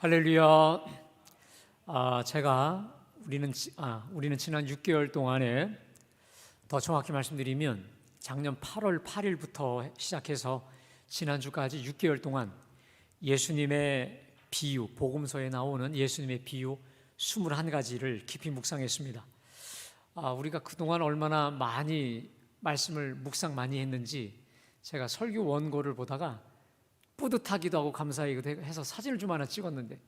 할렐루야. 우리는 지난 6개월 동안에 더 정확히 말씀드리면 작년 8월 8일부터 시작해서 지난주까지 6개월 동안 예수님의 비유, 복음서에 나오는 예수님의 비유 21가지를 깊이 묵상했습니다. 우리가 그동안 얼마나 많이 말씀을 묵상 많이 했는지 제가 설교 원고를 보다가 뿌듯하기도 하고 감사하기도 해서 사진을 좀 하나 찍었는데,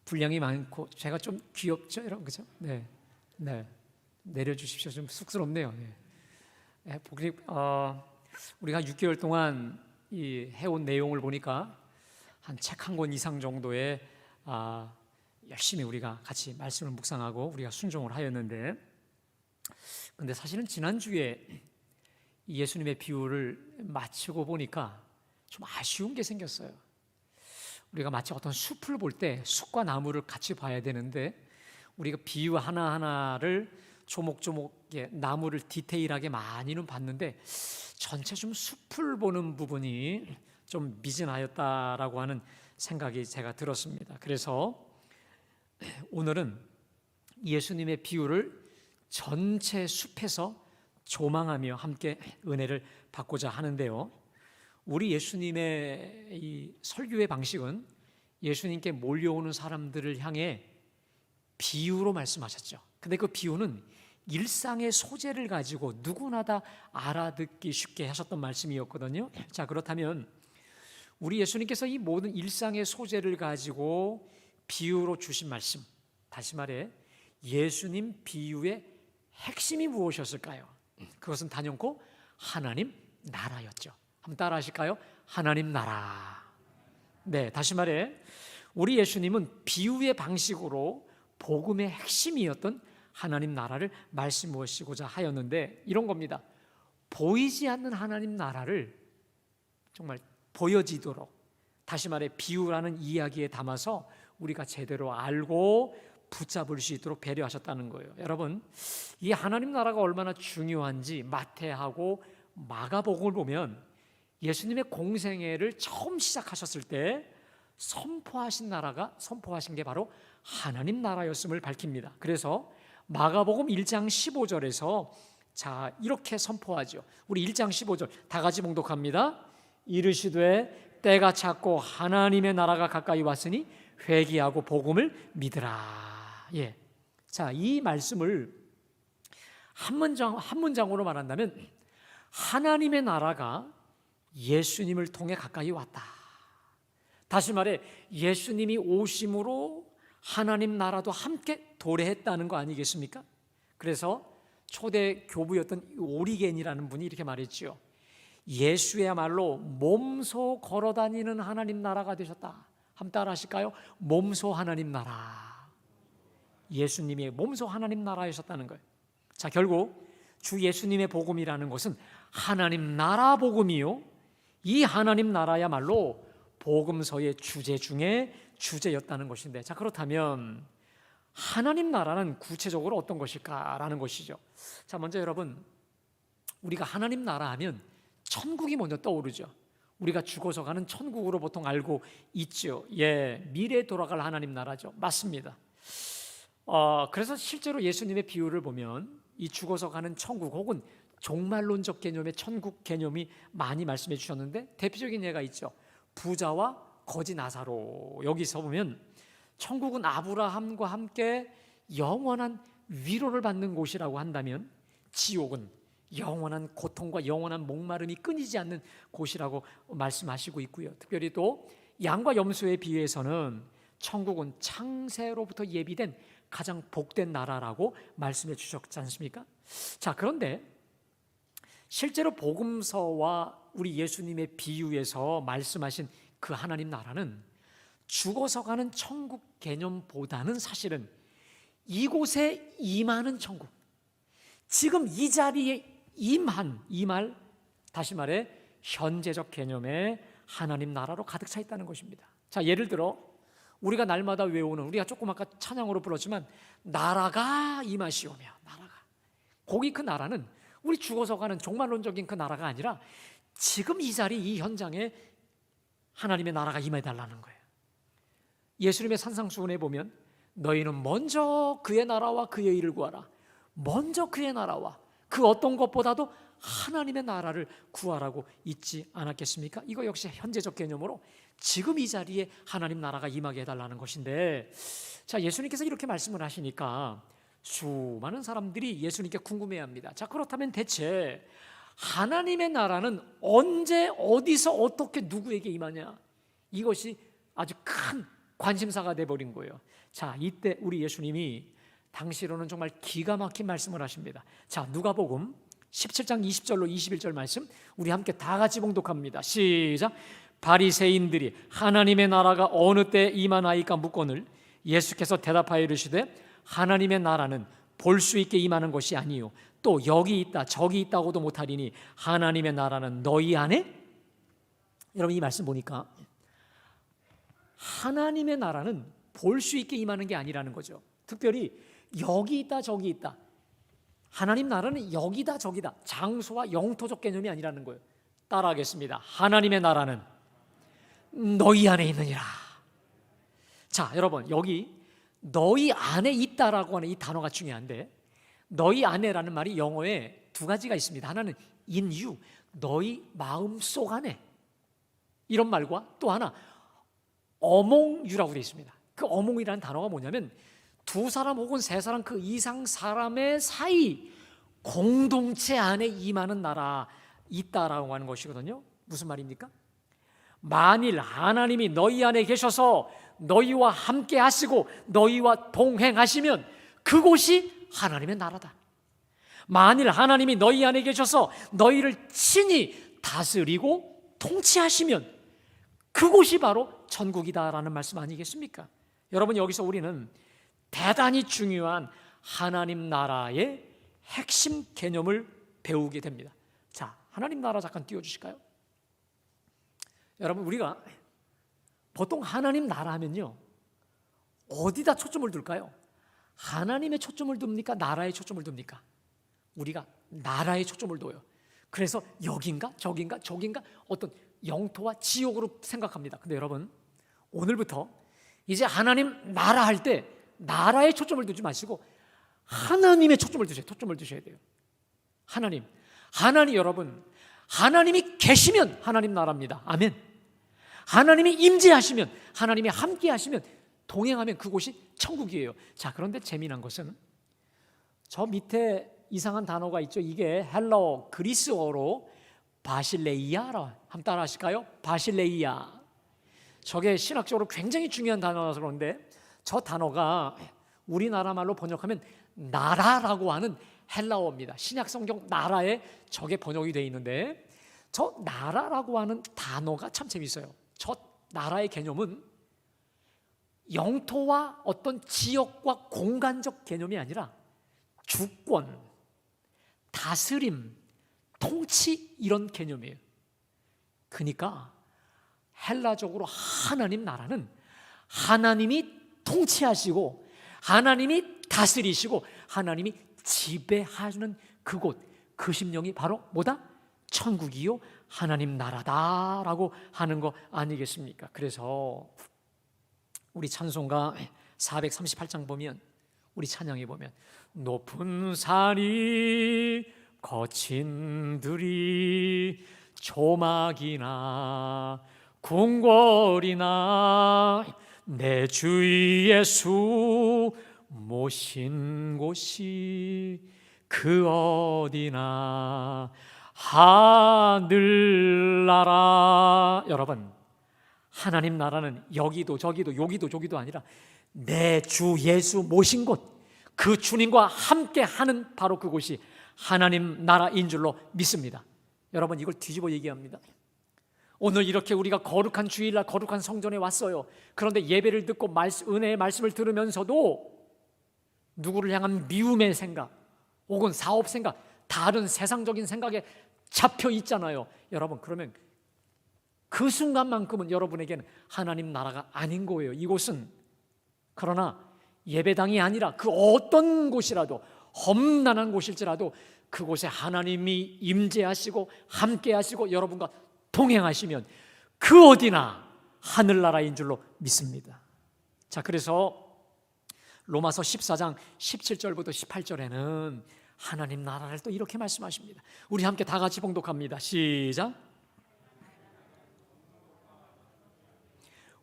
분량이 많고 제가 좀 귀엽죠, 여러분, 그죠? 내려주십시오. 좀 쑥스럽네요. 우리가 6개월 동안 해온 내용을 보니까 한 책 한 권 이상 정도의 열심히 우리가 같이 말씀을 묵상하고 우리가 순종을 하였는데, 근데 사실은 지난주에 예수님의 비유를 마치고 보니까 좀 아쉬운 게 생겼어요. 우리가 마치 어떤 숲을 볼 때 숲과 나무를 같이 봐야 되는데, 우리가 비유 하나하나를 조목조목 나무를 디테일하게 많이는 봤는데 전체 좀 숲을 보는 부분이 좀 미진하였다라고 하는 생각이 제가 들었습니다. 그래서 오늘은 예수님의 비유를 전체 숲에서 조망하며 함께 은혜를 받고자 하는데요, 우리 예수님의 이 설교의 방식은 예수님께 몰려오는 사람들을 향해 비유로 말씀하셨죠. 근데 그 비유는 일상의 소재를 가지고 누구나 다 알아듣기 쉽게 하셨던 말씀이었거든요. 자, 그렇다면 우리 예수님께서 이 모든 일상의 소재를 가지고 비유로 주신 말씀, 다시 말해 예수님 비유의 핵심이 무엇이었을까요? 그것은 단연코 하나님 나라였죠. 한번 따라 하실까요? 하나님 나라. 다시 말해 우리 예수님은 비유의 방식으로 복음의 핵심이었던 하나님 나라를 말씀하시고자 하였는데, 이런 겁니다. 보이지 않는 하나님 나라를 정말 보여지도록, 다시 말해 비유라는 이야기에 담아서 우리가 제대로 알고 붙잡을 수 있도록 배려하셨다는 거예요. 여러분, 이 하나님 나라가 얼마나 중요한지 마태하고 마가복음을 보면 예수님의 공생애를 처음 시작하셨을 때 선포하신 게 바로 하나님 나라였음을 밝힙니다. 그래서 마가복음 1장 15절에서 자, 이렇게 선포하죠. 우리 1장 15절 다 같이 봉독합니다. 이르시되 때가 찼고 하나님의 나라가 가까이 왔으니 회개하고 복음을 믿으라. 자, 이 말씀을 한 문장으로 말한다면 하나님의 나라가 예수님을 통해 가까이 왔다. 다시 말해 예수님이 오심으로 하나님 나라도 함께 도래했다는 거 아니겠습니까? 그래서 초대 교부였던 오리겐이라는 분이 이렇게 말했죠. 예수야말로 몸소 걸어다니는 하나님 나라가 되셨다. 한번 따라 하실까요? 몸소 하나님 나라. 예수님이 몸소 하나님 나라이셨다는 거예요. 자, 결국 주 예수님의 복음이라는 것은 하나님 나라 복음이요, 이 하나님 나라야말로 복음서의 주제 중에 주제였다는 것인데, 자, 그렇다면 하나님 나라는 구체적으로 어떤 것일까라는 것이죠. 자, 먼저 여러분, 우리가 하나님 나라 하면 천국이 먼저 떠오르죠. 우리가 죽어서 가는 천국으로 보통 알고 있죠. 미래에 돌아갈 하나님 나라죠. 맞습니다. 그래서 실제로 예수님의 비유를 보면 이 죽어서 가는 천국 혹은 종말론적 개념의 천국 개념이 많이 말씀해 주셨는데, 대표적인 예가 있죠. 부자와 거지 나사로. 여기서 보면 천국은 아브라함과 함께 영원한 위로를 받는 곳이라고 한다면, 지옥은 영원한 고통과 영원한 목마름이 끊이지 않는 곳이라고 말씀하시고 있고요. 특별히 또 양과 염소에 비유해서는 천국은 창세로부터 예비된 가장 복된 나라라고 말씀해 주셨지 않습니까? 자, 그런데 실제로 복음서와 우리 예수님의 비유에서 말씀하신 그 하나님 나라는 죽어서 가는 천국 개념보다는 사실은 이곳에 임하는 천국, 지금 이 자리에 임할, 다시 말해 현재적 개념의 하나님 나라로 가득 차 있다는 것입니다. 자, 예를 들어 우리가 날마다 외우는, 우리가 조금 아까 찬양으로 불렀지만 나라가 임하시오며, 나라가, 거기 그 나라는 우리 죽어서 가는 종말론적인 그 나라가 아니라 지금 이 자리 이 현장에 하나님의 나라가 임해달라는 거예요. 예수님의 산상수훈에 보면 너희는 먼저 그의 나라와 그의 일을 구하라. 먼저 그의 나라와 그 어떤 것보다도 하나님의 나라를 구하라고 있지 않았겠습니까? 이거 역시 현재적 개념으로 지금 이 자리에 하나님 나라가 임하게 해달라는 것인데, 자, 예수님께서 이렇게 말씀을 하시니까 수많은 사람들이 예수님께 궁금해합니다. 자, 그렇다면 대체 하나님의 나라는 언제 어디서 어떻게 누구에게 임하냐? 이것이 아주 큰 관심사가 돼버린 거예요. 자, 이때 우리 예수님이 당시로는 정말 기가 막힌 말씀을 하십니다. 자, 누가복음 17장 20절로 21절 말씀 우리 함께 다 같이 봉독합니다. 시작. 바리새인들이 하나님의 나라가 어느 때 임하나이까 묻거늘 예수께서 대답하여 이르시되 하나님의 나라는 볼 수 있게 임하는 것이 아니요 또 여기 있다 저기 있다고도 못하리니 하나님의 나라는 너희 안에. 여러분, 이 말씀 보니까 하나님의 나라는 볼 수 있게 임하는 게 아니라는 거죠. 특별히 여기 있다 저기 있다, 하나님 나라는 여기다 저기다, 장소와 영토적 개념이 아니라는 거예요. 따라하겠습니다. 하나님의 나라는 너희 안에 있느니라. 자, 여러분, 여기 너희 안에 있다라고 하는 이 단어가 중요한데, 너희 안에라는 말이 영어에 두 가지가 있습니다. 하나는 in you, 너희 마음속 안에, 이런 말과 또 하나 among you라고 되어 있습니다. 그 among이라는 단어가 뭐냐면 두 사람 혹은 세 사람 그 이상 사람의 사이 공동체 안에 임하는 나라 있다라고 하는 것이거든요. 무슨 말입니까? 만일 하나님이 너희 안에 계셔서 너희와 함께 하시고 너희와 동행하시면 그곳이 하나님의 나라다. 만일 하나님이 너희 안에 계셔서 너희를 친히 다스리고 통치하시면 그곳이 바로 천국이다라는 말씀 아니겠습니까? 여러분, 여기서 우리는 대단히 중요한 하나님 나라의 핵심 개념을 배우게 됩니다. 자, 하나님 나라 잠깐 띄워주실까요? 여러분, 우리가 보통 하나님 나라 하면요, 어디다 초점을 둘까요? 하나님의 초점을 둡니까? 나라의 초점을 둡니까? 우리가 나라의 초점을 둬요. 그래서 여긴가 저긴가 저긴가 어떤 영토와 지역으로 생각합니다. 근데 여러분, 오늘부터 이제 하나님 나라 할 때 나라에 초점을 두지 마시고 하나님의 초점을 두셔야 돼요. 하나님 여러분, 하나님이 계시면 하나님 나라입니다. 아멘. 하나님이 임재하시면, 하나님이 함께 하시면, 동행하면 그곳이 천국이에요. 자, 그런데 재미난 것은 저 밑에 이상한 단어가 있죠. 이게 헬라어 그리스어로 바실레이아라. 한번 따라 하실까요? 바실레이아. 저게 신학적으로 굉장히 중요한 단어라서 그런데 저 단어가 우리나라 말로 번역하면 나라라고 하는 헬라어입니다. 신약 성경 나라에 저게 번역이 되어 있는데, 저 나라라고 하는 단어가 참 재밌어요. 저 나라의 개념은 영토와 어떤 지역과 공간적 개념이 아니라 주권, 다스림, 통치, 이런 개념이에요. 그러니까 헬라적으로 하나님 나라는 하나님이 통치하시고 하나님이 다스리시고 하나님이 지배하는 그곳, 그 심령이 바로 뭐다? 천국이요 하나님 나라다라고 하는 거 아니겠습니까? 그래서 우리 찬송가 438장 보면, 우리 찬양에 보면 높은 산이 거친 들이 조막이나 궁궐이나 내 주 예수 모신 곳이 그 어디나 하늘나라. 여러분, 하나님 나라는 여기도 저기도 여기도 저기도 아니라 내 주 예수 모신 곳, 그 주님과 함께 하는 바로 그곳이 하나님 나라인 줄로 믿습니다. 여러분, 이걸 뒤집어 얘기합니다. 오늘 이렇게 우리가 거룩한 주일날 거룩한 성전에 왔어요. 그런데 예배를 듣고 은혜의 말씀을 들으면서도 누구를 향한 미움의 생각 혹은 사업 생각, 다른 세상적인 생각에 잡혀 있잖아요. 여러분, 그러면 그 순간만큼은 여러분에게는 하나님 나라가 아닌 거예요. 이곳은. 그러나 예배당이 아니라 그 어떤 곳이라도, 험난한 곳일지라도 그곳에 하나님이 임재하시고 함께 하시고 여러분과 동행하시면 그 어디나 하늘나라인 줄로 믿습니다. 자, 그래서 로마서 14장 17절부터 18절에는 하나님 나라를 또 이렇게 말씀하십니다. 우리 함께 다 같이 봉독합니다. 시작.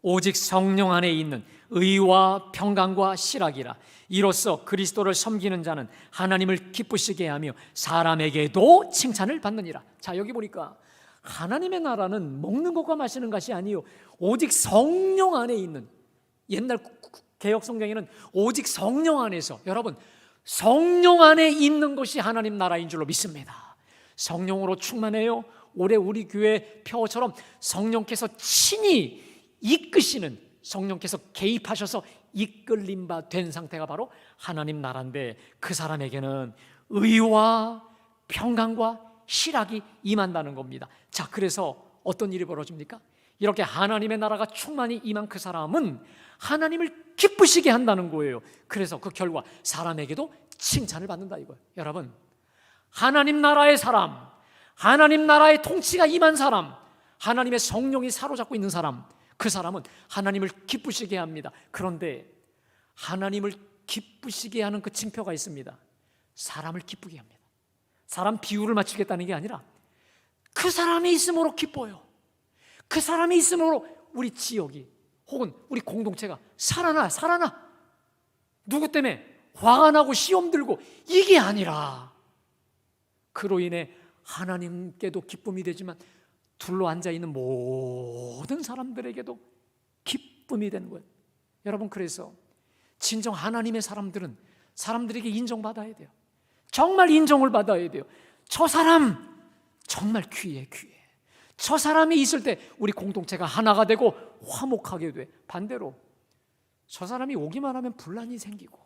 오직 성령 안에 있는 의와 평강과 실학이라. 이로써 그리스도를 섬기는 자는 하나님을 기쁘시게 하며 사람에게도 칭찬을 받느니라. 자, 여기 보니까 하나님의 나라는 먹는 것과 마시는 것이 아니요 오직 성령 안에 있는, 옛날 개역 성경에는 오직 성령 안에서, 여러분 성령 안에 있는 것이 하나님 나라인 줄로 믿습니다. 성령으로 충만해요. 올해 우리 교회 표어처럼 성령께서 친히 이끄시는, 성령께서 개입하셔서 이끌림 바 된 상태가 바로 하나님 나라인데, 그 사람에게는 의와 평강과 실학이 임한다는 겁니다. 자, 그래서 어떤 일이 벌어집니까? 이렇게 하나님의 나라가 충만히 임한 그 사람은 하나님을 기쁘시게 한다는 거예요. 그래서 그 결과 사람에게도 칭찬을 받는다 이거예요. 여러분, 하나님 나라의 사람, 하나님 나라의 통치가 임한 사람, 하나님의 성령이 사로잡고 있는 사람, 그 사람은 하나님을 기쁘시게 합니다. 그런데 하나님을 기쁘시게 하는 그 징표가 있습니다. 사람을 기쁘게 합니다. 사람 비유를 맞추겠다는 게 아니라 그 사람이 있음으로 기뻐요. 그 사람이 있음으로 우리 지역이 혹은 우리 공동체가 살아나. 누구 때문에? 화가 나고 시험 들고 이게 아니라 그로 인해 하나님께도 기쁨이 되지만 둘러 앉아있는 모든 사람들에게도 기쁨이 되는 거예요. 여러분, 그래서 진정 하나님의 사람들은 사람들에게 인정받아야 돼요. 정말 인정을 받아야 돼요. 저 사람 정말 귀해. 저 사람이 있을 때 우리 공동체가 하나가 되고 화목하게 돼. 반대로 저 사람이 오기만 하면 분란이 생기고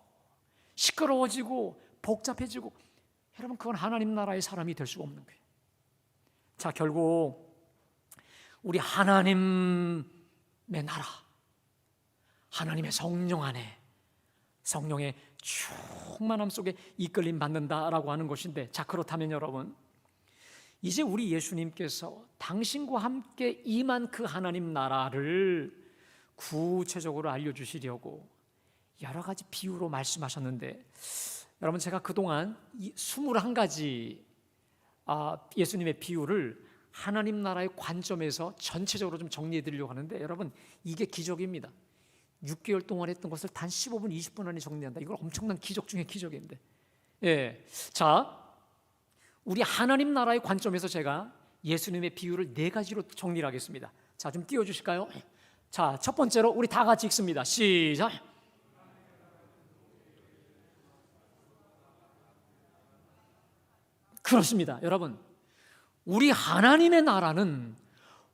시끄러워지고 복잡해지고, 여러분 그건 하나님 나라의 사람이 될 수가 없는 거예요. 자, 결국 우리 하나님의 나라, 하나님의 성령 안에, 성령의 충만함 속에 이끌림 받는다라고 하는 것인데, 자, 그렇다면 여러분, 이제 우리 예수님께서 당신과 함께 임한 그 하나님 나라를 구체적으로 알려주시려고 여러 가지 비유로 말씀하셨는데, 여러분 제가 그동안 21가지 예수님의 비유를 하나님 나라의 관점에서 전체적으로 좀 정리해 드리려고 하는데, 여러분 이게 기적입니다. 6개월 동안 했던 것을 단 15분, 20분 안에 정리한다. 이건 엄청난 기적 중에 기적인데, 예. 자, 우리 하나님 나라의 관점에서 제가 예수님의 비유를 4가지로 정리를 하겠습니다. 자, 좀 띄워주실까요? 자, 첫 번째로 우리 다 같이 읽습니다. 시작. 그렇습니다. 여러분, 우리 하나님의 나라는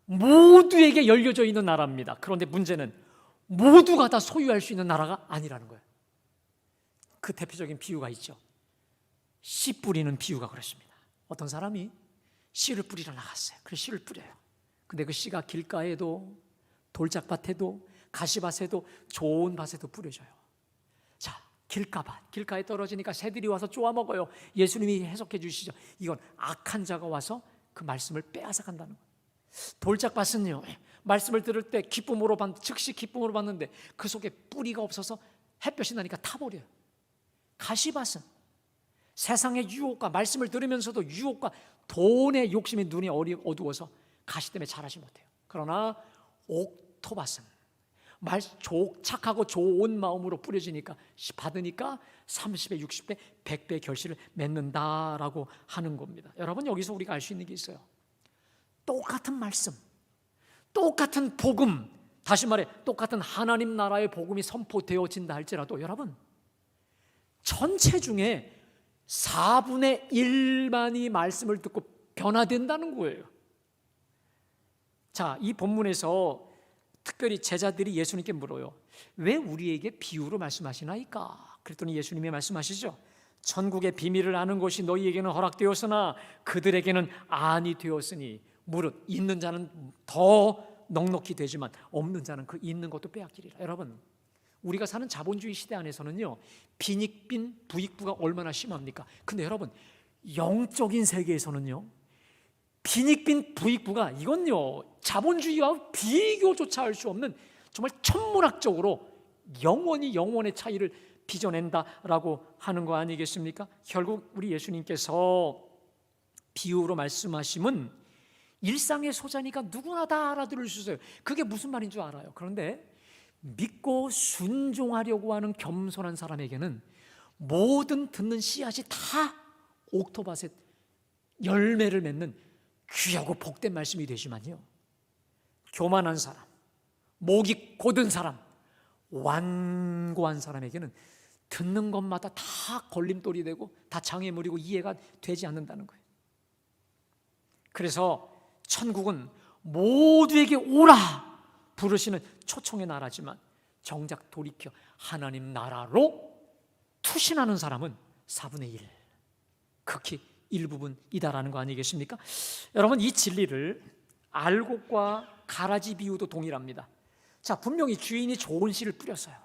모두에게 열려져 있는 나라입니다. 그런데 문제는 모두가 다 소유할 수 있는 나라가 아니라는 거예요. 그 대표적인 비유가 있죠. 씨 뿌리는 비유가 그렇습니다. 어떤 사람이 씨를 뿌리러 나갔어요. 그래서 씨를 뿌려요. 근데 그 씨가 길가에도 돌짝밭에도 가시밭에도 좋은 밭에도 뿌려져요. 자, 길가에 떨어지니까 새들이 와서 쪼아 먹어요. 예수님이 해석해 주시죠. 이건 악한 자가 와서 그 말씀을 빼앗아 간다는 거예요. 돌짝밭은요, 말씀을 들을 때 즉시 기쁨으로 받는데 그 속에 뿌리가 없어서 햇볕이 나니까 타버려요. 가시밭은 세상의 유혹과, 말씀을 들으면서도 유혹과 돈의 욕심에 눈이 어두워서 가시 때문에 자라지 못해요. 그러나 옥토밭은 착하고 좋은 마음으로 뿌려지니까, 받으니까 30배, 60배, 100배 결실을 맺는다라고 하는 겁니다. 여러분, 여기서 우리가 알 수 있는 게 있어요. 똑같은 말씀, 똑같은 복음, 다시 말해 똑같은 하나님 나라의 복음이 선포되어진다 할지라도, 여러분 전체 중에 4분의 1만이 말씀을 듣고 변화된다는 거예요. 자, 이 본문에서 특별히 제자들이 예수님께 물어요. 왜 우리에게 비유로 말씀하시나이까? 그랬더니 예수님이 말씀하시죠. 천국의 비밀을 아는 것이 너희에게는 허락되었으나 그들에게는 아니 되었으니, 무릇 있는 자는 더 넉넉히 되지만 없는 자는 그 있는 것도 빼앗기리라. 여러분, 우리가 사는 자본주의 시대 안에서는요, 빈익빈 부익부가 얼마나 심합니까? 근데 여러분, 영적인 세계에서는요, 빈익빈 부익부가 이건요 자본주의와 비교조차 할 수 없는 정말 천문학적으로 영원의 차이를 빚어낸다라고 하는 거 아니겠습니까? 결국 우리 예수님께서 비유로 말씀하심은 일상의 소자니까 누구나 다 알아들을 수 있어요. 그게 무슨 말인 줄 알아요. 그런데 믿고 순종하려고 하는 겸손한 사람에게는 모든 듣는 씨앗이 다 옥토밭에 열매를 맺는 귀하고 복된 말씀이 되지만요, 교만한 사람, 목이 곧은 사람, 완고한 사람에게는 듣는 것마다 다 걸림돌이 되고 다 장애물이고 이해가 되지 않는다는 거예요. 그래서 천국은 모두에게 오라 부르시는 초청의 나라지만 정작 돌이켜 하나님 나라로 투신하는 사람은 4분의 1, 극히 일부분이다라는 거 아니겠습니까? 여러분, 이 진리를 알곡과 가라지 비유도 동일합니다. 자, 분명히 주인이 좋은 씨를 뿌렸어요.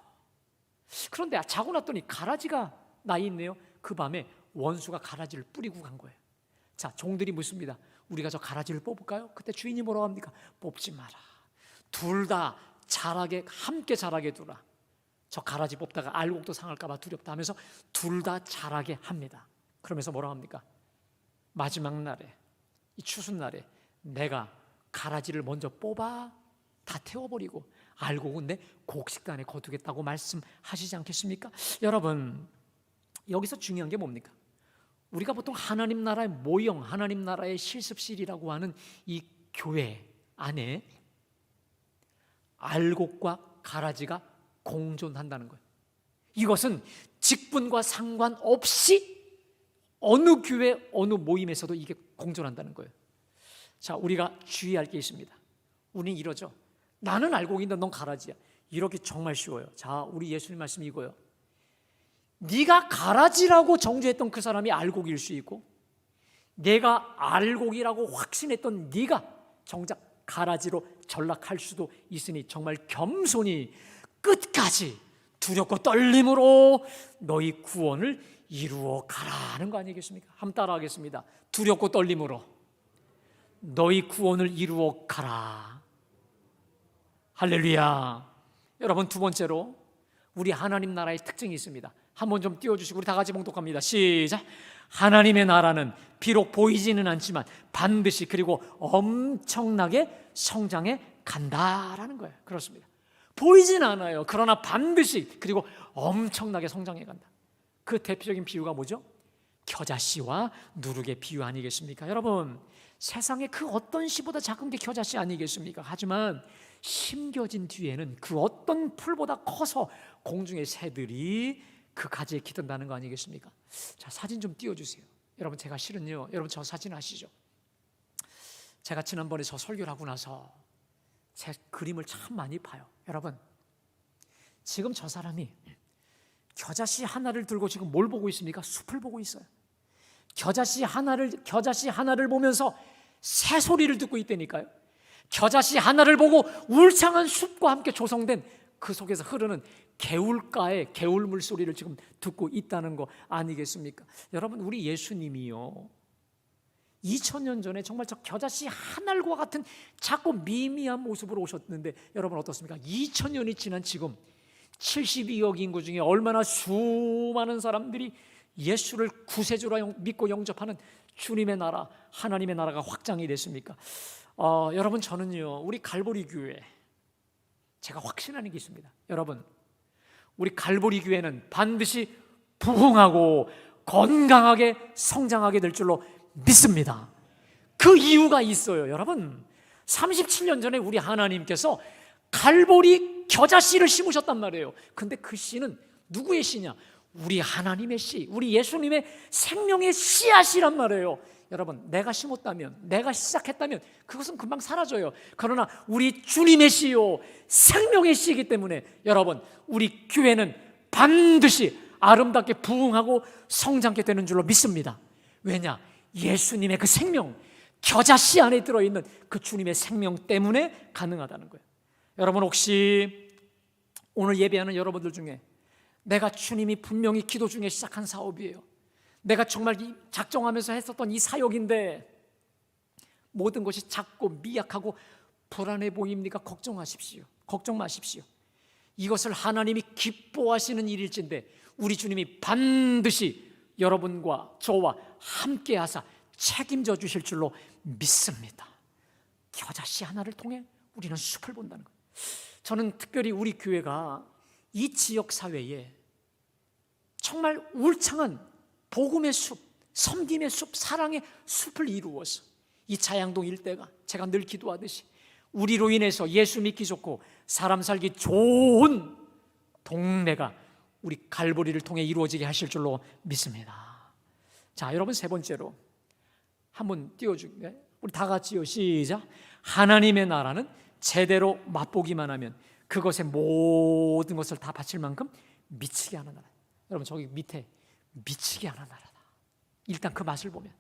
그런데 자고 났더니 가라지가 나 있네요. 그 밤에 원수가 가라지를 뿌리고 간 거예요. 자, 종들이 묻습니다. 우리가 저 가라지를 뽑을까요? 그때 주인이 뭐라고 합니까? 뽑지 마라. 둘 다 자라게, 함께 자라게 두라. 저 가라지 뽑다가 알곡도 상할까 봐 두렵다 하면서 둘 다 자라게 합니다. 그러면서 뭐라고 합니까? 마지막 날에, 이 추수날에 내가 가라지를 먼저 뽑아 다 태워버리고 알곡은 내 곡식단에 거두겠다고 말씀하시지 않겠습니까? 여러분, 여기서 중요한 게 뭡니까? 우리가 보통 하나님 나라의 모형, 하나님 나라의 실습실이라고 하는 이 교회 안에 알곡과 가라지가 공존한다는 거예요. 이것은 직분과 상관없이 어느 교회, 어느 모임에서도 이게 공존한다는 거예요. 자, 우리가 주의할 게 있습니다. 우리는 이러죠. 나는 알곡인데 넌 가라지야. 이렇게 정말 쉬워요. 자, 우리 예수님 말씀이 이거예요. 네가 가라지라고 정죄했던 그 사람이 알곡일 수 있고, 내가 알곡이라고 확신했던 네가 정작 가라지로 전락할 수도 있으니 정말 겸손히 끝까지 두렵고 떨림으로 너희 구원을 이루어 가라는 거 아니겠습니까? 한번 따라하겠습니다. 두렵고 떨림으로 너희 구원을 이루어 가라. 할렐루야. 여러분, 두 번째로 우리 하나님 나라의 특징이 있습니다. 한번 좀 띄워주시고 우리 다 같이 봉독합니다. 시작. 하나님의 나라는 비록 보이지는 않지만 반드시 그리고 엄청나게 성장해 간다라는 거예요. 그렇습니다. 보이진 않아요. 그러나 반드시 그리고 엄청나게 성장해 간다. 그 대표적인 비유가 뭐죠? 겨자씨와 누룩의 비유 아니겠습니까? 여러분, 세상에 그 어떤 씨보다 작은 게 겨자씨 아니겠습니까? 하지만 심겨진 뒤에는 그 어떤 풀보다 커서 공중의 새들이 그 가지에 기든다는 거 아니겠습니까? 자, 사진 좀 띄워주세요. 여러분, 제가 실은요, 여러분 저 사진 아시죠? 제가 지난번에 저 설교를 하고 나서 제 그림을 참 많이 봐요. 여러분, 지금 저 사람이 겨자씨 하나를 들고 지금 뭘 보고 있습니까? 숲을 보고 있어요. 겨자씨 하나를 보면서 새소리를 듣고 있다니까요. 겨자씨 하나를 보고 울창한 숲과 함께 조성된 그 속에서 흐르는 개울가의 개울물 소리를 지금 듣고 있다는 거 아니겠습니까? 여러분, 우리 예수님이요, 2000년 전에 정말 저 겨자씨 하늘과 같은 작고 미미한 모습으로 오셨는데 여러분 어떻습니까? 2000년이 지난 지금 72억 인구 중에 얼마나 수많은 사람들이 예수를 구세주로 믿고 영접하는 주님의 나라, 하나님의 나라가 확장이 됐습니까? 여러분, 저는요, 우리 갈보리 교회 제가 확신하는 게 있습니다. 여러분, 우리 갈보리 교회는 반드시 부흥하고 건강하게 성장하게 될 줄로 믿습니다. 그 이유가 있어요. 여러분, 37년 전에 우리 하나님께서 갈보리 겨자씨를 심으셨단 말이에요. 근데 그 씨는 누구의 씨냐? 우리 하나님의 씨, 우리 예수님의 생명의 씨앗이란 말이에요. 여러분, 내가 심었다면, 내가 시작했다면 그것은 금방 사라져요. 그러나 우리 주님의 씨요, 생명의 씨이기 때문에 여러분, 우리 교회는 반드시 아름답게 부흥하고 성장케 되는 줄로 믿습니다. 왜냐? 예수님의 그 생명, 겨자씨 안에 들어있는 그 주님의 생명 때문에 가능하다는 거예요. 여러분, 혹시 오늘 예배하는 여러분들 중에 내가 주님이 분명히 기도 중에 시작한 사업이에요, 내가 정말 작정하면서 했었던 이 사역인데 모든 것이 작고 미약하고 불안해 보입니까? 걱정하십시오. 걱정 마십시오. 이것을 하나님이 기뻐하시는 일일진데 우리 주님이 반드시 여러분과 저와 함께 하사 책임져 주실 줄로 믿습니다. 겨자씨 하나를 통해 우리는 숲을 본다는 거예요. 저는 특별히 우리 교회가 이 지역 사회에 정말 울창한 복음의 숲, 섬김의 숲, 사랑의 숲을 이루어서 이 자양동 일대가 제가 늘 기도하듯이 우리로 인해서 예수 믿기 좋고 사람 살기 좋은 동네가 우리 갈보리를 통해 이루어지게 하실 줄로 믿습니다. 자, 여러분 세 번째로 한번 띄워줄게요. 우리 다 같이요. 시작. 하나님의 나라는 제대로 맛보기만 하면 그것의 모든 것을 다 바칠 만큼 미치게 하는 나라. 여러분 저기 밑에 미치게 하는 나라다. 일단 그 맛을 보면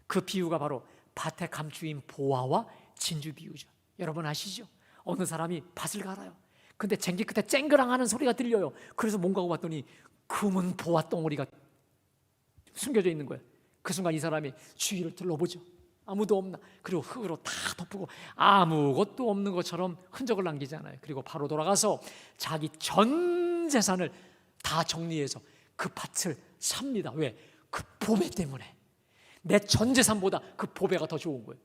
그 비유가 바로 밭에 감추인 보화와 진주 비유죠. 여러분 아시죠? 어느 사람이 밭을 갈아요. 근데 쟁기 끝에 쨍그랑하는 소리가 들려요. 그래서 뭔가 하고 봤더니 검은 보화 덩어리가 숨겨져 있는 거예요. 그 순간 이 사람이 주위를 둘러보죠. 아무도 없나? 그리고 흙으로 다 덮고 아무것도 없는 것처럼 흔적을 남기지 않아요. 그리고 바로 돌아가서 자기 전 재산을 다 정리해서 그 밭을 삽니다. 왜? 그 보배 때문에. 내 전 재산보다 그 보배가 더 좋은 거예요.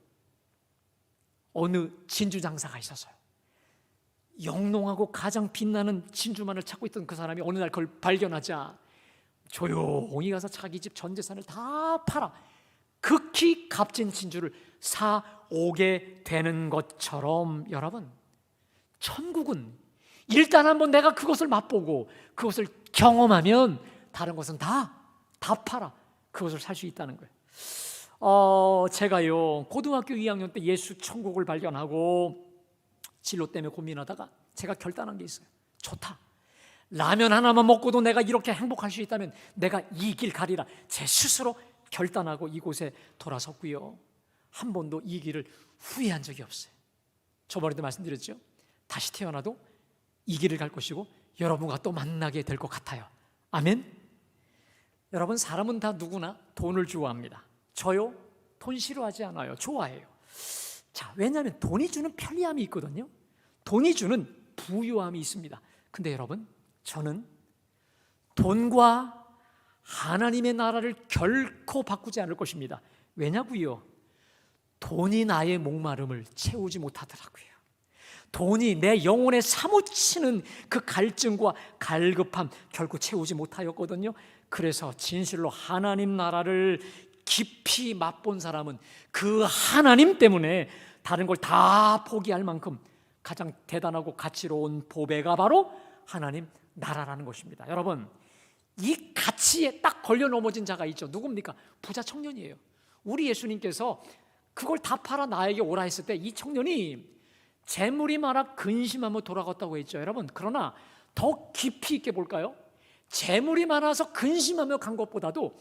어느 진주 장사가 있었어요. 영롱하고 가장 빛나는 진주만을 찾고 있던 그 사람이 어느 날 그걸 발견하자 조용히 가서 자기 집 전 재산을 다 팔아 극히 값진 진주를 사오게 되는 것처럼 여러분, 천국은 일단 한번 내가 그것을 맛보고 그것을 경험하면 다른 것은 다 팔아 그것을 살 수 있다는 거예요. 제가요 고등학교 2학년 때 예수 천국을 발견하고 진로 때문에 고민하다가 제가 결단한 게 있어요. 좋다. 라면 하나만 먹고도 내가 이렇게 행복할 수 있다면 내가 이 길 가리라. 제 스스로 결단하고 이곳에 돌아섰고요. 한 번도 이 길을 후회한 적이 없어요. 저번에도 말씀드렸죠. 다시 태어나도 이 길을 갈 것이고 여러분과 또 만나게 될 것 같아요. 아멘. 여러분 사람은 다 누구나 돈을 좋아합니다. 저요? 돈 싫어하지 않아요. 좋아해요. 자, 왜냐하면 돈이 주는 편리함이 있거든요. 돈이 주는 부유함이 있습니다. 근데 여러분, 저는 돈과 하나님의 나라를 결코 바꾸지 않을 것입니다. 왜냐고요? 돈이 나의 목마름을 채우지 못하더라고요. 돈이 내 영혼에 사무치는 그 갈증과 갈급함 결코 채우지 못하였거든요. 그래서 진실로 하나님 나라를 깊이 맛본 사람은 그 하나님 때문에 다른 걸 다 포기할 만큼 가장 대단하고 가치로운 보배가 바로 하나님 나라라는 것입니다. 여러분, 이 가치에 딱 걸려 넘어진 자가 있죠. 누굽니까? 부자 청년이에요. 우리 예수님께서 그걸 다 팔아 나에게 오라 했을 때 이 청년이 재물이 많아 근심하며 돌아갔다고 했죠. 여러분, 그러나 더 깊이 있게 볼까요? 재물이 많아서 근심하며 간 것보다도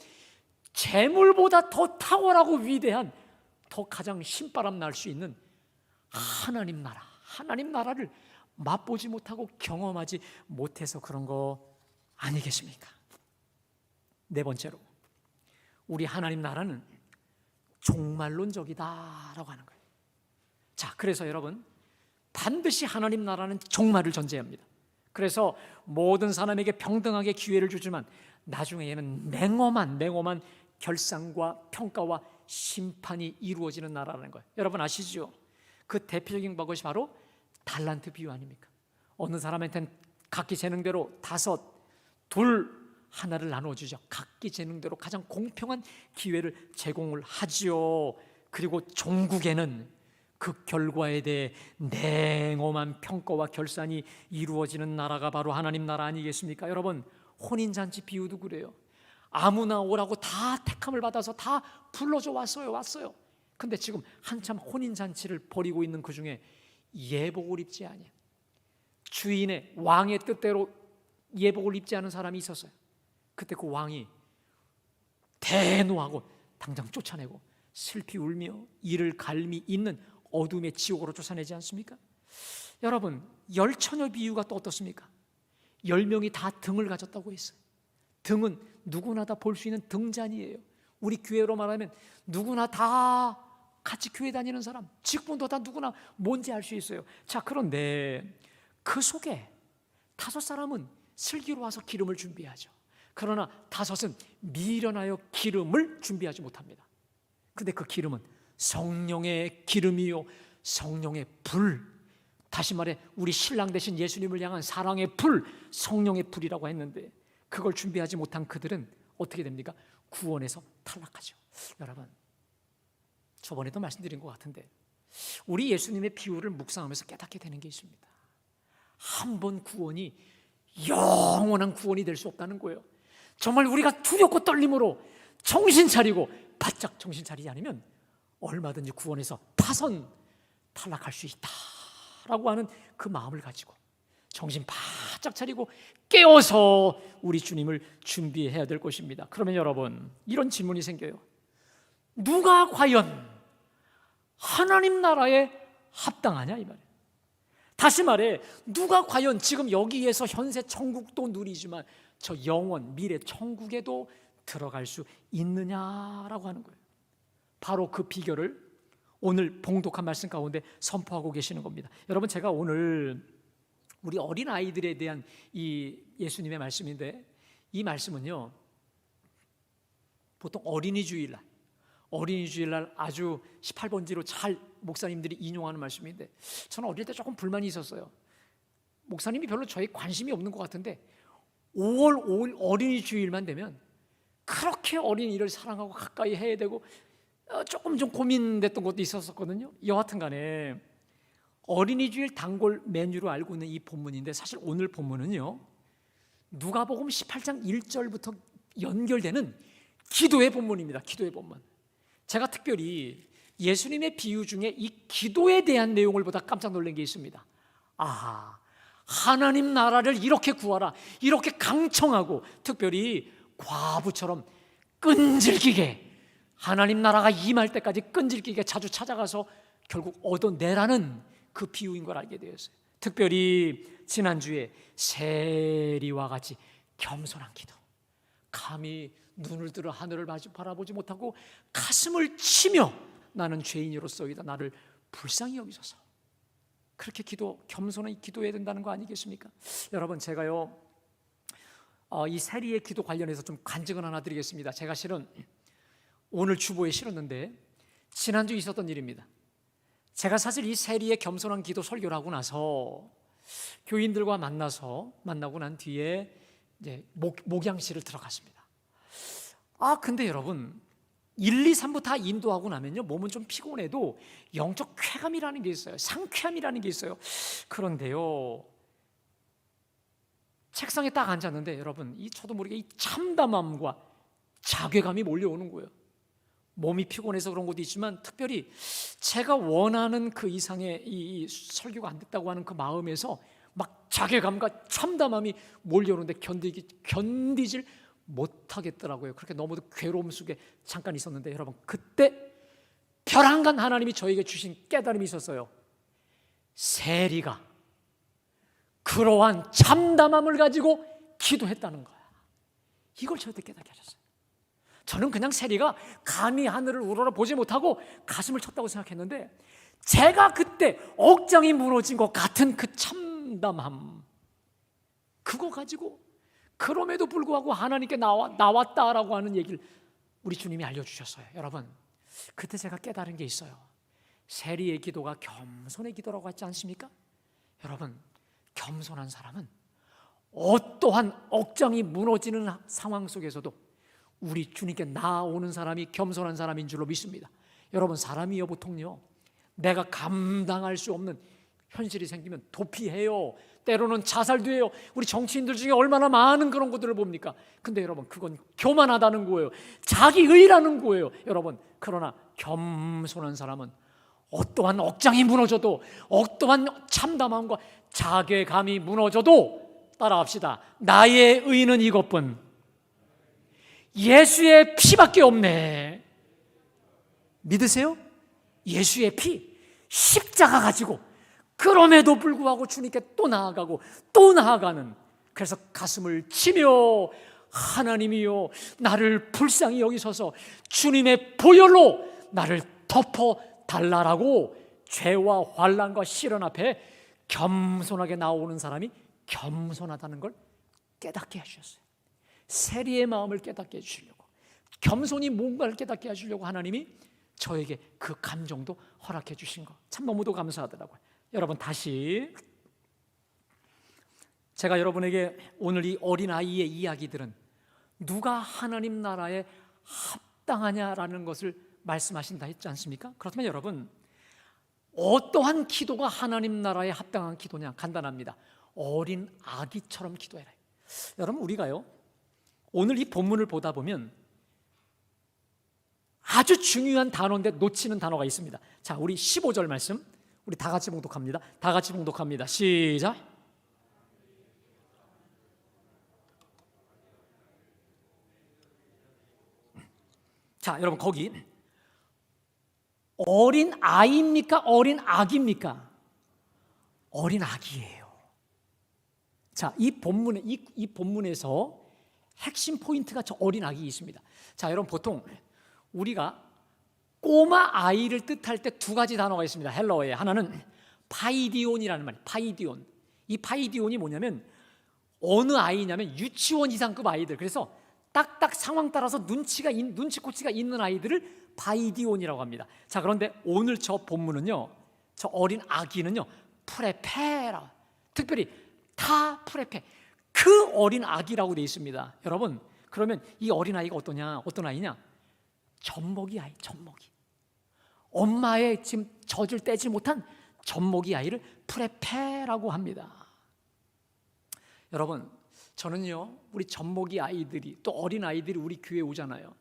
재물보다 더 탁월하고 위대한 더 가장 신바람 날 수 있는 하나님 나라, 하나님 나라를 맛보지 못하고 경험하지 못해서 그런 거 아니겠습니까? 네 번째로, 우리 하나님 나라는 종말론적이다라고 하는 거예요. 자, 그래서 여러분, 반드시 하나님 나라는 종말을 전제합니다. 그래서 모든 사람에게 평등하게 기회를 주지만 나중에 얘는 냉엄한 결상과 평가와 심판이 이루어지는 나라라는 거예요. 여러분 아시죠? 그 대표적인 것이 바로 달란트 비유 아닙니까? 어느 사람한테는 각기 재능대로 5, 2, 하나를 나눠주죠. 각기 재능대로 가장 공평한 기회를 제공을 하죠. 그리고 종국에는 그 결과에 대해 냉엄한 평가와 결산이 이루어지는 나라가 바로 하나님 나라 아니겠습니까? 여러분, 혼인잔치 비유도 그래요. 아무나 오라고 다 택함을 받아서 다 불러줘 왔어요. 근데 지금 한참 혼인잔치를 벌이고 있는 그 중에 예복을 입지 아니야. 주인의 왕의 뜻대로 예복을 입지 않은 사람이 있었어요. 그때 그 왕이 대노하고 당장 쫓아내고 슬피 울며 이를 갈미 있는 어둠의 지옥으로 쫓아내지 않습니까? 여러분, 열처녀 비유가 또 어떻습니까? 10명이 다 등을 가졌다고 했어요. 등은 누구나 다 볼 수 있는 등잔이에요. 우리 교회로 말하면 누구나 다 같이 교회 다니는 사람, 직분도 다 누구나 뭔지 알 수 있어요. 자, 그런데 그 속에 5사람은 슬기로 와서 기름을 준비하죠. 그러나 5은 미련하여 기름을 준비하지 못합니다. 근데 그 기름은 성령의 기름이요 성령의 불, 다시 말해 우리 신랑 되신 예수님을 향한 사랑의 불, 성령의 불이라고 했는데 그걸 준비하지 못한 그들은 어떻게 됩니까? 구원에서 탈락하죠. 여러분, 저번에도 말씀드린 것 같은데 우리 예수님의 비유를 묵상하면서 깨닫게 되는 게 있습니다. 한 번 구원이 영원한 구원이 될 수 없다는 거예요. 정말 우리가 두렵고 떨림으로 정신 차리고 바짝 정신 차리지 않으면 얼마든지 구원에서 탈락할 수 있다라고 하는 그 마음을 가지고 정신 바짝 차리고 깨어서 우리 주님을 준비해야 될 것입니다. 그러면 여러분, 이런 질문이 생겨요. 누가 과연 하나님 나라에 합당하냐 이 말이에요. 다시 말해, 누가 과연 지금 여기에서 현세 천국도 누리지만 저 영원 미래 천국에도 들어갈 수 있느냐라고 하는 거예요. 바로 그 비결을 오늘 봉독한 말씀 가운데 선포하고 계시는 겁니다. 여러분, 제가 오늘 우리 어린 아이들에 대한 이 예수님의 말씀인데, 이 말씀은요 보통 어린이 주일날 아주 18번지로 잘 목사님들이 인용하는 말씀인데, 저는 어릴 때 조금 불만이 있었어요. 목사님이 별로 저에 관심이 없는 것 같은데 5월 5일 어린이 주일만 되면 그렇게 어린이를 사랑하고 가까이 해야 되고 조금 좀 고민됐던 것도 있었거든요. 여하튼 간에 어린이 주일 단골 메뉴로 알고 있는 이 본문인데, 사실 오늘 본문은요 누가복음 18장 1절부터 연결되는 기도의 본문입니다. 기도의 본문. 제가 특별히 예수님의 비유 중에 이 기도에 대한 내용을 보다 깜짝 놀란 게 있습니다. 아하, 하나님 나라를 이렇게 구하라, 이렇게 강청하고 특별히 과부처럼 끈질기게 하나님 나라가 임할 때까지 끈질기게 자주 찾아가서 결국 얻어내라는 그 비유인 걸 알게 되었어요. 특별히 지난주에 세리와 같이 겸손한 기도, 감히 눈을 들어 하늘을 바라보지 못하고 가슴을 치며 나는 죄인으로서이다, 나를 불쌍히 여기소서, 그렇게 겸손히 기도해야 된다는 거 아니겠습니까? 여러분, 제가요 이 세리의 기도 관련해서 좀 간증을 하나 드리겠습니다. 제가 실은 오늘 주보에 실었는데 지난주 있었던 일입니다. 제가 사실 이 세리의 겸손한 기도 설교를 하고 나서 교인들과 만나고 난 뒤에 이제 목양실을 들어갔습니다. 근데 여러분, 1, 2, 3부 다 인도하고 나면요 몸은 좀 피곤해도 영적 쾌감이라는 게 있어요. 상쾌함이라는 게 있어요. 그런데요, 책상에 딱 앉았는데 여러분, 저도 모르게 이 참담함과 자괴감이 몰려오는 거예요. 몸이 피곤해서 그런 것도 있지만 특별히 제가 원하는 그 이상의 이 설교가 안 됐다고 하는 그 마음에서 막 자괴감과 참담함이 몰려오는데 견디질 못하겠더라고요. 그렇게 너무도 괴로움 속에 잠깐 있었는데 여러분, 그때 벼랑간 하나님이 저에게 주신 깨달음이 있었어요. 세리가 그러한 참담함을 가지고 기도했다는 거야. 이걸 저한테 깨닫게 하셨어요. 저는 그냥 세리가 감히 하늘을 우러러 보지 못하고 가슴을 쳤다고 생각했는데, 제가 그때 억장이 무너진 것 같은 그 참담함, 그거 가지고 그럼에도 불구하고 하나님께 나왔다라고 하는 얘기를 우리 주님이 알려주셨어요. 여러분, 그때 제가 깨달은 게 있어요. 세리의 기도가 겸손의 기도라고 하지 않습니까? 여러분, 겸손한 사람은 어떠한 억장이 무너지는 상황 속에서도 우리 주님께 나아오는 사람이 겸손한 사람인 줄로 믿습니다. 여러분, 사람이요 보통요 내가 감당할 수 없는 현실이 생기면 도피해요. 때로는 자살도 해요. 우리 정치인들 중에 얼마나 많은 그런 것들을 봅니까? 근데 여러분, 그건 교만하다는 거예요. 자기의라는 거예요. 여러분, 그러나 겸손한 사람은 어떠한 억장이 무너져도, 어떠한 참담함과 자괴감이 무너져도, 따라합시다, 나의 의는 이것뿐, 예수의 피밖에 없네. 믿으세요? 예수의 피, 십자가 가지고 그럼에도 불구하고 주님께 또 나아가고 또 나아가는, 그래서 가슴을 치며 하나님이요 나를 불쌍히 여기소서, 주님의 보혈로 나를 덮어 달라라고 죄와 환난과 시련 앞에 겸손하게 나오는 사람이 겸손하다는 걸 깨닫게 해주셨어요. 세리의 마음을 깨닫게 해주시려고, 겸손히 뭔가를 깨닫게 해주려고 하나님이 저에게 그 감정도 허락해 주신 거 참 너무도 감사하더라고요. 여러분, 다시 제가 여러분에게 오늘 이 어린아이의 이야기들은 누가 하나님 나라에 합당하냐라는 것을 말씀하신다 했지 않습니까? 그렇다면 여러분, 어떠한 기도가 하나님 나라에 합당한 기도냐? 간단합니다. 어린 아기처럼 기도해라. 여러분, 우리가요 오늘 이 본문을 보다 보면 아주 중요한 단어인데 놓치는 단어가 있습니다. 자, 우리 15절 말씀 우리 다 같이 봉독합니다. 다 같이 봉독합니다. 시작. 자, 여러분, 거기 어린 아이입니까? 어린 아기입니까? 어린 아기예요. 자, 이 본문에서 핵심 포인트가 저 어린 아기 있습니다. 자, 여러분, 보통 우리가 꼬마 아이를 뜻할 때 두 가지 단어가 있습니다. 헬러어에 하나는 파이디온이라는 말이에요. 파이디온. 이 파이디온이 뭐냐면 어느 아이냐면 유치원 이상급 아이들. 그래서 딱딱 상황 따라서 눈치코치가 있는 아이들을 파이디온이라고 합니다. 자, 그런데 오늘 저 본문은요, 저 어린 아기는요, 프레페라, 특별히 타 프레페, 그 어린 아기라고 되어 있습니다. 여러분, 그러면 이 어린 아이가 어떤 아이냐? 젖먹이 아이, 젖먹이. 엄마의 지금 젖을 떼지 못한 젖먹이 아이를 프레페라고 합니다. 여러분, 저는요, 우리 젖먹이 아이들이, 또 어린 아이들이 우리 교회에 오잖아요.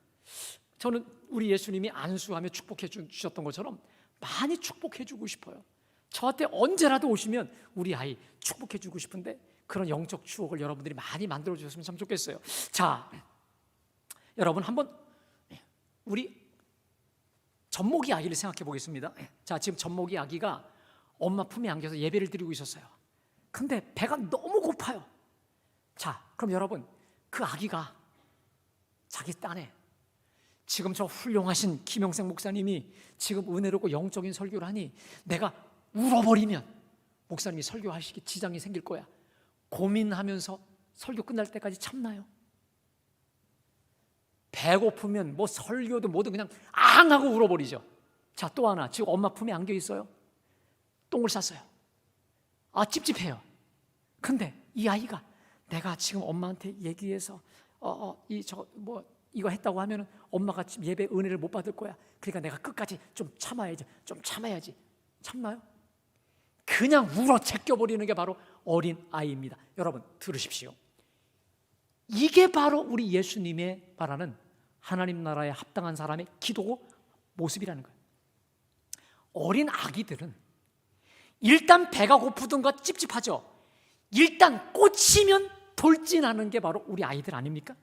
저는 우리 예수님이 안수하며 축복해 주셨던 것처럼 많이 축복해 주고 싶어요. 저한테 언제라도 오시면 우리 아이 축복해 주고 싶은데 그런 영적 추억을 여러분들이 많이 만들어 주셨으면 참 좋겠어요. 자, 여러분, 한번 우리 젖먹이 아기를 생각해 보겠습니다. 자, 지금 젖먹이 아기가 엄마 품에 안겨서 예배를 드리고 있었어요. 근데 배가 너무 고파요. 자, 그럼 여러분, 그 아기가 자기 딴에 지금 저 훌륭하신 김영생 목사님이 지금 은혜롭고 영적인 설교를 하니 내가 울어버리면 목사님이 설교하시기 지장이 생길 거야, 고민하면서 설교 끝날 때까지 참나요? 배고프면 뭐 설교도 뭐든 그냥 앙 하고 울어버리죠. 자, 또 하나, 지금 엄마 품에 안겨 있어요. 똥을 쌌어요. 아, 찝찝해요. 근데 이 아이가 내가 지금 엄마한테 얘기해서 이거 했다고 하면은 엄마가 지금 예배 은혜를 못 받을 거야. 그러니까 내가 끝까지 좀 참아야지. 참나요? 그냥 울어 제껴버리는 게 바로 어린 아이입니다. 여러분, 들으십시오. 이게 바로 우리 예수님의 말하는 하나님 나라에 합당한 사람의 기도 모습이라는 거예요. 어린 아기들은 일단 배가 고프든가 찝찝하죠. 일단 꽂히면 돌진하는 게 바로 우리 아이들 아닙니까?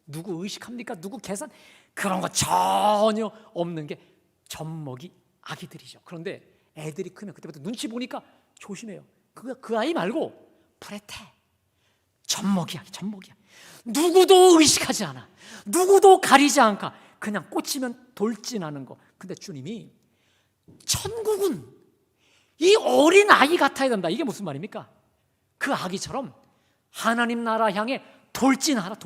누구 의식합니까? 누구 계산? 그런 거 전혀 없는 게 젖먹이 아기들이죠. 그런데 애들이 크면 그때부터 눈치 보니까 조심해요. 그 아이 말고 프레테, 젖먹이 아기. 누구도 의식하지 않아. 누구도 가리지 않고 그냥 꽂히면 돌진하는 거. 근데 주님이 천국은 이 어린 아이 같아야 된다. 이게 무슨 말입니까? 그 아기처럼 하나님 나라 향해 돌진하라.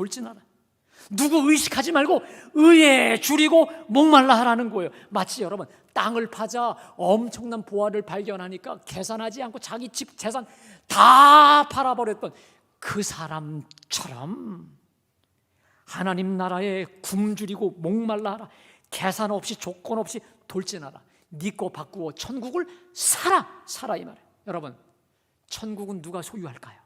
누구 의식하지 말고 의에 줄이고 목말라 하라는 거예요. 마치 여러분, 땅을 파자 엄청난 보화를 발견하니까 계산하지 않고 자기 집 재산 다 팔아버렸던 그 사람처럼 하나님 나라에 굶주리고 목말라 하라. 계산 없이 조건 없이 돌진하라. 네 거 바꾸어 천국을 사라 이 말이에요. 여러분, 천국은 누가 소유할까요?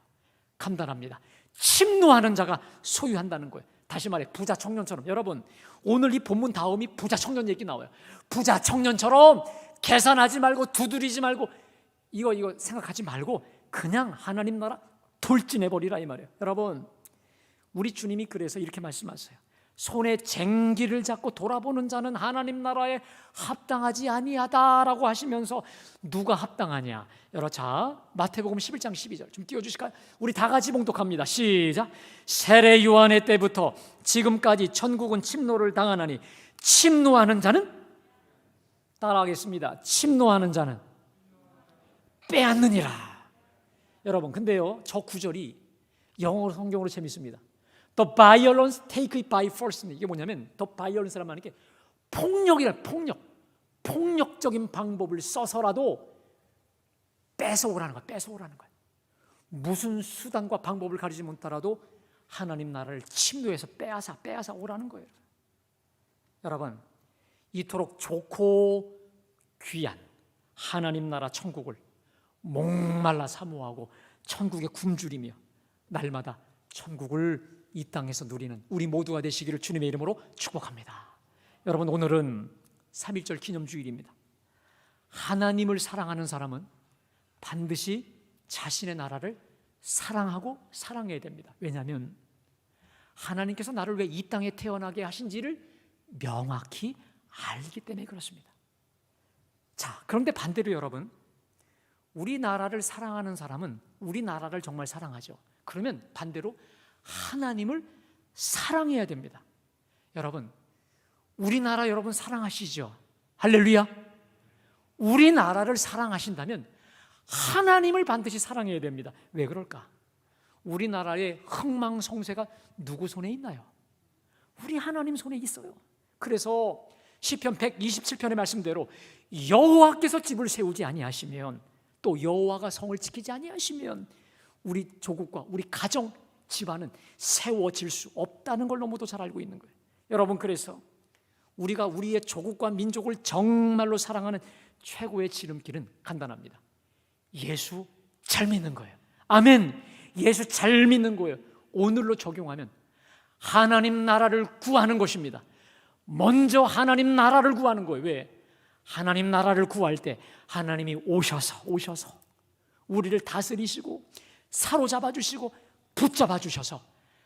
간단합니다. 침노하는 자가 소유한다는 거예요. 다시 말해, 부자 청년처럼. 여러분, 오늘 이 본문 다음이 부자 청년 얘기 나와요. 부자 청년처럼 계산하지 말고 두드리지 말고 이거 생각하지 말고 그냥 하나님 나라 돌진해버리라 이 말이에요. 여러분, 우리 주님이 그래서 이렇게 말씀하세요. 손에 쟁기를 잡고 돌아보는 자는 하나님 나라에 합당하지 아니하다라고 하시면서 누가 합당하냐? 자, 마태복음 11장 12절 좀 띄워주실까요? 우리 다 같이 봉독합니다. 시작. 세례 요한의 때부터 지금까지 천국은 침노를 당하나니 침노하는 자는 따라하겠습니다. 침노하는 자는 빼앗느니라. 여러분, 근데요, 저 구절이 영어 성경으로 재밌습니다. The violence take it by force. 이게 뭐냐면 the violence란 말은 폭력이라, 폭력적인 방법을 써서라도 뺏어오라는 거예요. 뺏어오라는 거예요. 무슨 수단과 방법을 가리지 못하라도 하나님 나라를 침노해서 빼앗아 오라는 거예요. 여러분, 이토록 좋고 귀한 하나님 나라 천국을 목말라 사모하고 천국에 굶주리며 날마다 천국을 이 땅에서 누리는 우리 모두가 되시기를 주님의 이름으로 축복합니다. 여러분, 오늘은 3.1절 기념주일입니다. 하나님을 사랑하는 사람은 반드시 자신의 나라를 사랑하고 사랑해야 됩니다. 왜냐하면 하나님께서 나를 왜 이 땅에 태어나게 하신지를 명확히 알기 때문에 그렇습니다. 자, 그런데 반대로 여러분, 우리나라를 사랑하는 사람은 우리나라를 정말 사랑하죠. 그러면 반대로 하나님을 사랑해야 됩니다. 여러분, 우리나라 여러분 사랑하시죠? 할렐루야. 우리나라를 사랑하신다면 하나님을 반드시 사랑해야 됩니다. 왜 그럴까? 우리나라의 흥망성쇠가 누구 손에 있나요? 우리 하나님 손에 있어요. 그래서 시편 127편의 말씀대로 여호와께서 집을 세우지 아니하시면, 또 여호와가 성을 지키지 아니하시면 우리 조국과 우리 가정, 집안은 세워질 수 없다는 걸 너무도 잘 알고 있는 거예요. 여러분, 그래서 우리가 우리의 조국과 민족을 정말로 사랑하는 최고의 지름길은 간단합니다. 예수 잘 믿는 거예요. 아멘. 예수 잘 믿는 거예요. 오늘로 적용하면 하나님 나라를 구하는 것입니다. 먼저 하나님 나라를 구하는 거예요. 왜? 하나님 나라를 구할 때 하나님이 오셔서 우리를 다스리시고 사로잡아 주시고 붙잡아 주셔서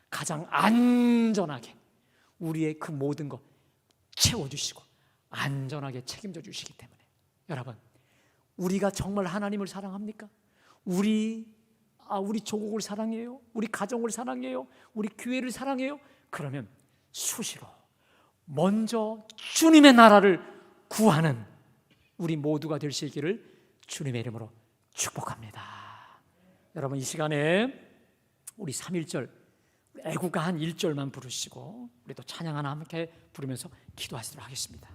가장 안전하게 우리의 그 모든 것 채워주시고 안전하게 책임져 주시기 때문에, 여러분, 우리가 정말 하나님을 사랑합니까? 우리 조국을 사랑해요? 우리 가정을 사랑해요? 우리 교회를 사랑해요? 그러면 수시로 먼저 주님의 나라를 구하는 우리 모두가 될 수 있기를 주님의 이름으로 축복합니다. 여러분, 이 시간에 우리 3.1절 애국가 한 1절만 부르시고 우리 또 찬양 하나 함께 부르면서 기도하시도록 하겠습니다.